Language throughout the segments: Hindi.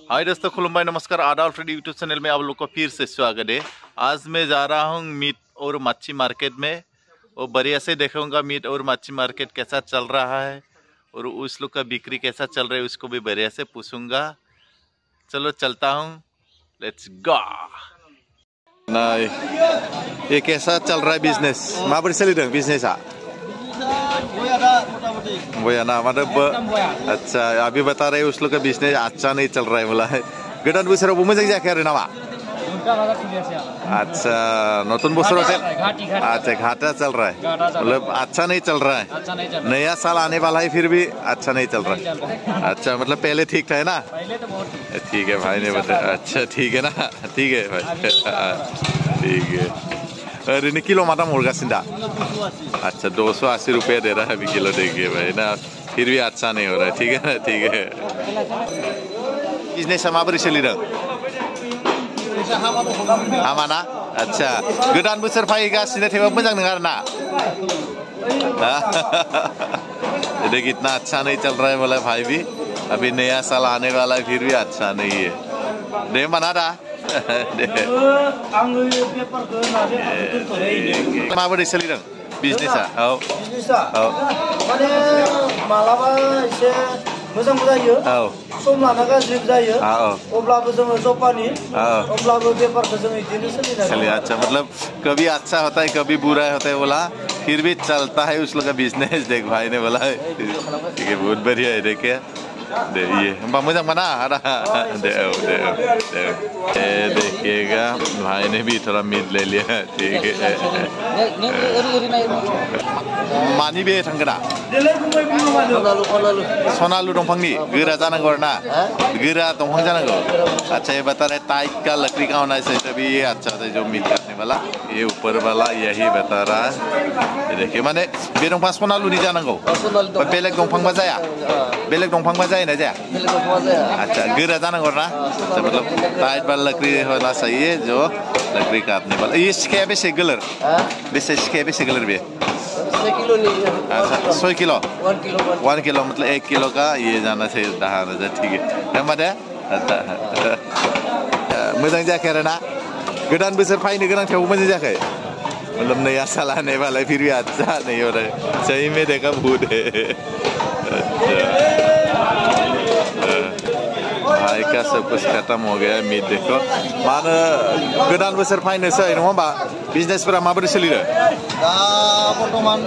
हाय दोस्तों, खुलुमबाई, नमस्कार। आदाल फ्रेड यूट्यूब चैनल में आप लोग को फिर से स्वागत है। आज मैं जा रहा हूँ मीट और मच्छी मार्केट में और बढ़िया से देखूंगा मीट और मच्छी मार्केट कैसा चल रहा है और उस लोग का बिक्री कैसा चल रहा है उसको भी बढ़िया से पूछूंगा। चलो चलता हूँ, लेट्स गो। ना ये कैसा चल रहा है बिजनेस? माबोरै सोलिदों बिजनेसा? वो है ना, मतलब अच्छा अभी बता रहे उस लोग का बिजनेस अच्छा नहीं चल रहा है बोला है। गोदान बोसोराव मोजां जायाखै आरो नामा? अच्छा, नतुन बोसोराव अच्छा घाटा चल रहा है, मतलब अच्छा नहीं चल रहा है। नया साल आने वाला है फिर भी अच्छा नहीं चल रहा है। अच्छा, मतलब पहले ठीक था है ना? ठीक है भाई ने बताया। अच्छा ठीक है ना, ठीक है भाई, ठीक है। अरे किलो मातम होगासिनो दा? अच्छा 280 रुपया दे रहा है अभी किलो, देखिए भाई ना, फिर भी अच्छा नहीं हो रहा है। ठीक है ना, ठीक है। बिजनेसा माबोरै सोलिदों? हामा ना? अच्छा, गोदान बोसोर फैगासिनो थेवबो मोजां नङा आरो ना? देखिए इतना अच्छा नहीं चल रहा है बोला भाई भी, अभी नया साल आने वाला है फिर भी अच्छा नहीं है। दे होमबा ना दा? माबोरै सोलिदों बिजनेसा? औ बिजनेसा माने मालाबा एसे मोजांबो जायो, सम लाना गाज्रिबो जायो। अब्लाबो जोङो जपानि, अब्लाबो बेफारखौ जों इदिनो सोलियो। अच्छा, मतलब कभी अच्छा होता है कभी बुरा होता है बोला, फिर भी चलता है उस लोग का बिजनेस। देख भाई ने बोला ठीक है, बहुत बढ़िया है। देखे दे ये हम मोजां माना दे देखिएगा, भाई ने भी थोड़ा मीट ले लिया। ठीक है, मानी बे थांगोना सनालु दंफांनि गोरा जानांगौ आरो ना, गोरा दंफां जानांगौ। अच्छा ये बता रहे टाइट का लकड़ी का होना चाहिए तभी ये अच्छा है जो मीट काटने वाला, ये ऊपर वाला यही बता रहा है। देखिए माने बे दंफां सनालुनि जानांगौ, बेलेग दंफांबा जाया, बेलेग दंफांबा जाया ना जाया? अच्छा गोरा जानांगौ ना, अच्छा मतलब टाइट वाला लकड़ी होना चाहिए जो लकड़ी काटने वाला। ये सिखाया बेसे गोलोर? बेसे सिखाया बेसे गोलोर बे? 6 किलो 1 किलो, मतलब 1 किलो का ये जाना चाहिए दाहाना। ठीक है होमबा दे। मोजां जायाखै आरो ना? गोदान बोसोर फैनो गोनां थेवबो मोजां जायाखै, मतलब नया साल आने वाला है फिर भी अच्छा नहीं हो रहा है। सही में देखा भूत है। भाई का सब कुछ खत्म हो गया मीट। देखो मानो गोदान बोसोर फैनोसै नङा होमबा, बिजनेसफोरा माबोरै सोलिदों? दा बर्तमान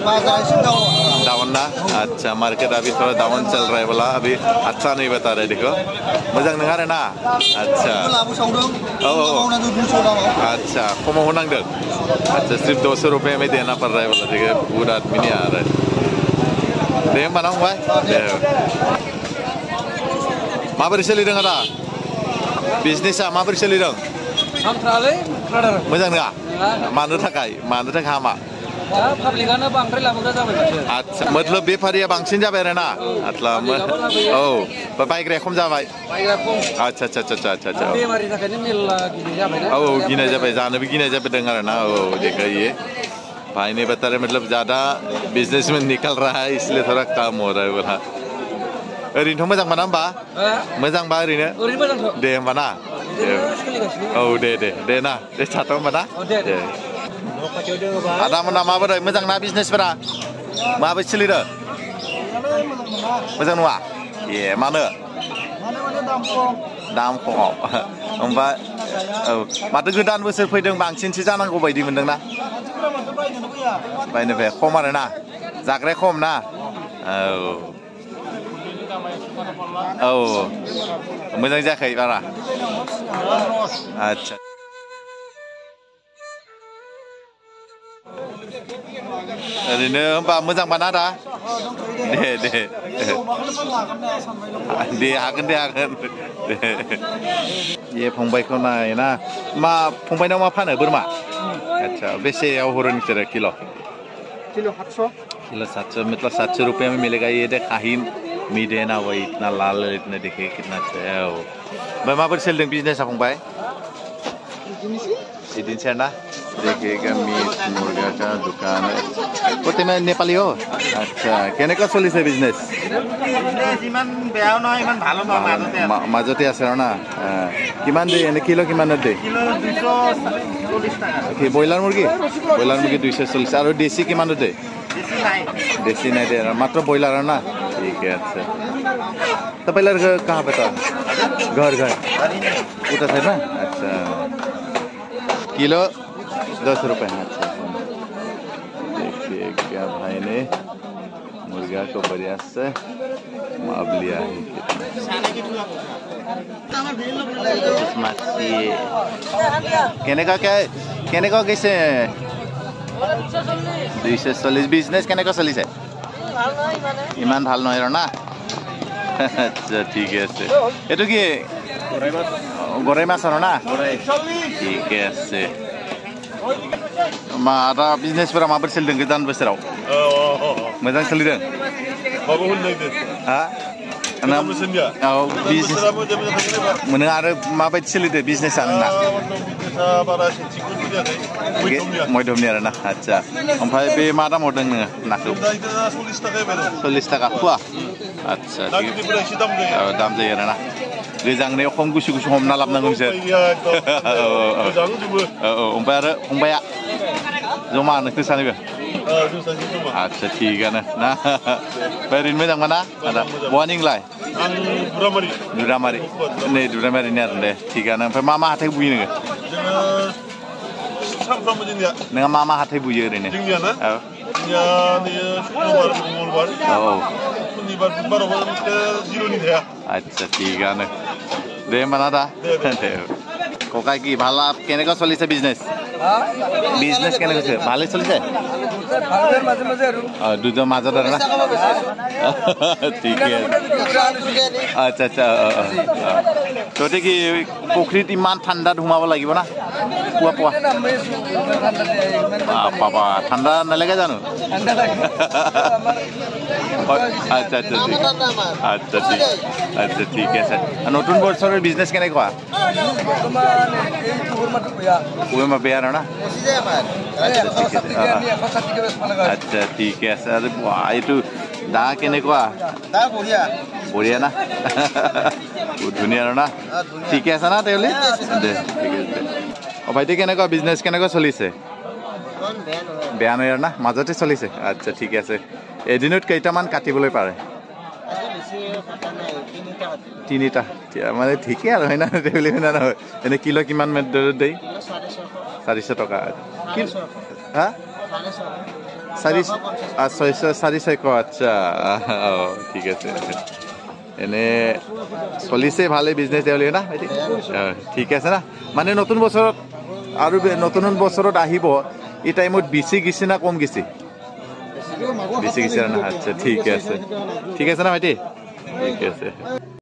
बाजार एसे डाउन ना? अच्छा मार्केट अभी थोड़ा डाउन चल रहा है बोला, अभी अच्छा नहीं बता रहे। देखो मोजां नङा आरो ना? अच्छा अच्छा खमाव होनांदों। अच्छा सिर्फ 200 रुपये में देना पड़ रहा है बोला। देखिए बहुत आदमी नहीं आ रहा है। दे होमबा ना फंबाय, दे। माबोरै सोलिदों आदा बिजनेसा? माबोरै सोलिदों? मोजां नङा? मानो थाखाय हामा? पाब्लिकानो बांद्राय लाबोग्रा जाबाय माथो। अच्छा मतलब बेफारिया बांसिन जाबाय आरो ना? औ बायग्राया खम जाबाय। अच्छा अच्छा अच्छा अच्छा अच्छा, बेमारिनि थाखायनो मेल्ला गिनाय जाबाय ना? औ गिनाय जाबाय, जानोबो गिनाय जाबोदों आरो ना। औ देखा ये भाई ने बता रहे, मतलब ज्यादा बिजनेस में निकल रहा है इसलिए थोड़ा कम हो रहा है बोला। ओरैनोथ' मोजां मोना होमबा? मोजांबा ओरैनो दे होमबा ना? औ दे ना, दे थाथ' होमबा ना? दे आदामोना माबोरै मोजां ना बिजनेसफोरा? माबोरै सोलिदों? मोजां नङा? ए मानो? दाम खमाव होमबा औ माथो गोदान बोसोर फैदों बांसिनसो जानांगौ बायदि मोनदोंना? बायनो फैया खम आरो ना, जाग्राया खम ना? औ मोजां जायाखै बारा? आच्छा ओरैनो होमबा मोजांबा ना दा? दे हागोन ये फंबायखौ नाय ना। मा फंबायनाव मा फानो बोरमा? अच्छा बेसेयाव हरो नोंसोरो किलो? किलो 700। किलो 700, मतलब 700 रुपये में मिलेगा। ये देख खाही मीट है ना, वही इतना लाल इतना देखिए कितना अच्छा है। ओमफ्राय माबोरै सोलिदों बिजनेसा फंबाय? बिदिनोसै ना? देखिएगा मीट मुर्गा का दुकान है वो तुम नेपाली हो अच्छा केनेका चलिছে बिजनेस ইমান বেয়াও নহয় ইমান ভালো নহয় মাজতে আছে না কিমান দে এনে কিলো কিমান দে কিলো 240 টাকা কি ব্ৰইলাৰ মুৰ্গী 240 আৰু দেশী কিমান দে देसी नहीं दे रहा मात्र बॉयलर है ना ठीक है अच्छा तो पहले कहाँ पे था घर उधर है ना अच्छा किलो 10 रुपए अच्छा देखिए क्या भाई ने मुर्गा को बढ़िया से माप लिया है कहने का कैसे 240 बिजनेस কেনেকৈ চলিছে ইমান ভাল নহয় না আচ্ছা ঠিক আছে এটো কি গৰাই মাছ না ঠিক আছে मा दा बिजनेसफोरा माबोरै सोलिदों गोदान बोसोराव मोजां सोलिदों हा मोनो आरो माबायदि सोलिदों बिजनेसा नोंना मध्यमनि आरो ना आच्छा ओमफ्राय बे मा दामाव दों नोङो नाखौ 40 टाका फुवा आच्छा दाम जायो आरो ना गोजांनायाव खम गुसु गुसु हमना लाबनांगौ बिसोर ओमफ्राय आरो फंबाया जमा नोंसोर सानैबो आच्छा थिगानो ना ओरैनो मोजांबा ना बहानि नोंलाय दुरामारि नै दुरामारिनि आरो दे थिगानो ओमफ्राय मा मा हाथाय बुयो नोङो नोंहा मा मा हाथाय बुयो ओरैनो আচ্ছা ঠিক আছে দে মানা দা ককাই কি ভালো কেনেকা চলিছে বিজনেস বিজনেস কেনেকা চলিছে ভালে চলিছে দুজন মাজত আৰু না ঠিক আছে আচ্ছা আচ্ছা তোতে কি পুখুৰীত ইমান ঠাণ্ডাত সোমাব লাগিব না পুৱা পুৱা বাবা ঠাণ্ডা নালাগে জানো আচ্ছা আচ্ছা আচ্ছা ঠিক আচ্ছা ঠিক আছে নতুন বছৰৰ বিজনেস কেনেকুৱা পুৱা বেয়া না আচ্ছা ঠিক আছে আৰু এইটো দা কেনেকুৱা দা বঢ়িয়া বঢ়িয়া না ধুনীয়া আৰু না ঠিকে আছে না তেলি দে ঠিক আছে অ ভাইটি কেনেকুৱা বিজনেস কেনেকুৱা চলিছে বেয়া নহয় না মাজতে চলিছে আচ্ছা ঠিক আছে এদিনত কেইটামান কাটিবলৈ পাৰে তিনিটা মানে ঠিকে আৰু হয় না তেলি হয় না নহয় এনে কিলো কিমান দেই 400 টকা হা 400 আচ্ছা ঠিক আছে এনে চলিছে ভালে বিজনেস দেউলি না ঠিক আছে না মানে নতুন বছৰত আৰু নতুন বছৰত আহিব এই টাইমত বেছি গিছে না কম গিছে বেছি গিছে না আচ্ছা ঠিক আছে না ভাইটি ঠিক আছে